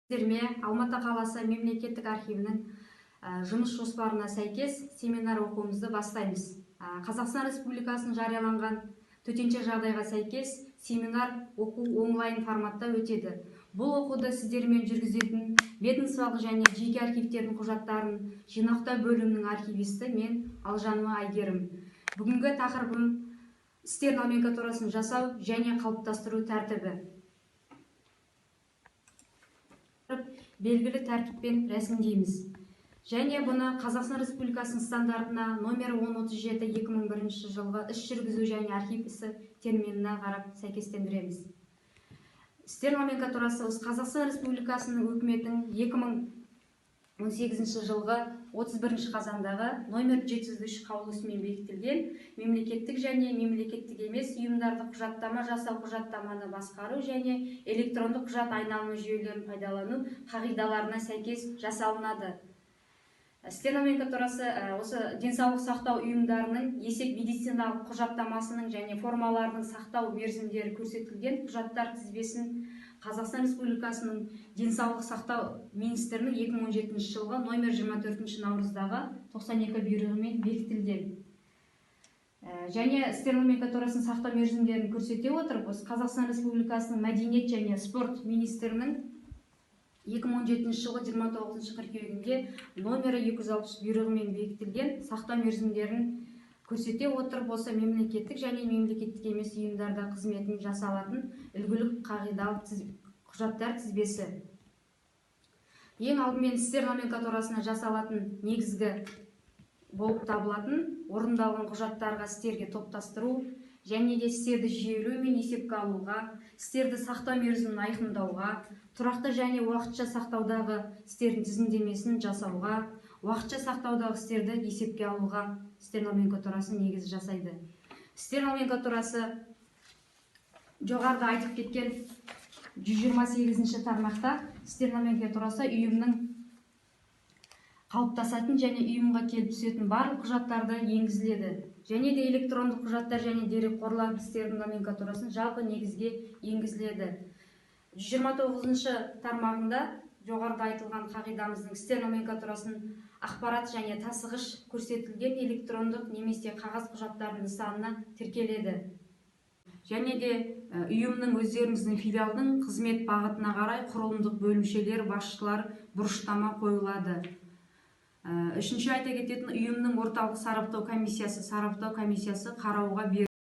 Алматы қаласы мемлекеттік архивінің жұмыс жоспарына сәйкес семинар оқуымызды бастаймыз. Қазақстан Республикасының жарияланған төтенше жағдайға сәйкес семинар оқу онлайн форматта өтеді. Бұл оқуды сіздермен жүргізетін ведомстволық және жеке архивтердің құжаттарын жинақтау бөлімінің архивисті мен Алжанова Айгерім. Бүгінгі тақырыбым істер номенклатурасын жасау және қалыптастыру тәртібі. Белгілі тәртіппен рәсімдейміз. Және бұны Қазақстан Республикасының стандартына номер 1037-2001 жылғы іс жүргізу және архив ісі терминіне қарап сәйкестендіреміз. Істер номенклатурасы Қазақстан Республикасының үкіметінің 2018 жылғы 31 қазандағы номер 703 қаулысымен бекітілген мемлекеттік және мемлекеттік емес ұйымдарды құжаттама жасау, құжаттаманы басқару және электрондық құжат айналымы жүйелерін пайдалану қағидаларына сәйкес жасалынады. Істер номенклатурасы осы денсаулық сақтау ұйымдарының есеп медициналық құжаттамасының және формаларының сақтау мерзімдері көрсетілген құжаттар тізбесін Қазақстан Республикасының денсаулық сақтау министрінің 2017 жылғы номер 24 наурыздағы 92 бұйрығымен бекітілген. Және істер номенклатурасын сақтау мерзімдерін көрсете отырып, Қазақстан Республикасының мәдениет және спорт министрінің 2017 жылғы 29 қыркүйегінде номері 260 бұйрығымен бекітілген сақтау мерзімдерін көрсете отырып, осы мемлекеттік және мемлекеттік емес ұйымдарда қызметін жасалатын үлгілік қағидалық құжаттар тізбесі. Ең алдымен істер номенклатурасына жасалатын негізгі болып табылатын орындалған құжаттарға істерге топтастыру және де істерді жүйелеу мен есепке алуға, істерді сақтау мерзімін айқындауға, тұрақты және уақытша сақтаудағы істердің тізімдемесін жасауға, уақытша сақтаудағы істерді есепке алуға істер номенклатурасы негіз жасайды. Істер номенклатурасы жоғарыда айтып кеткен 128 тармақта істер номенклатурасы ұйымның қалыптасатын және ұйымға келіп түсетін барлық құжаттарды енгізіледі. Және де электрондық құжаттар және дерекқорлар істердің номенклатурасын жалпы негізге енгізіледі. 129 тармағында жоғарыда айтылған қағидамыздың істер номенклатурасын ақпарат және тасығыш көрсетілген электрондық немесе қағаз құжаттардың нысанына тіркеледі. Және де ұйымның өздеріңіздің филиалдың қызмет бағытына қарай құрылымдық бөлімшелер басшылар бұрыштама қойылады. Үшінші айта кететін, ұйымның орталық сараптау комиссиясы қарауға беріледі.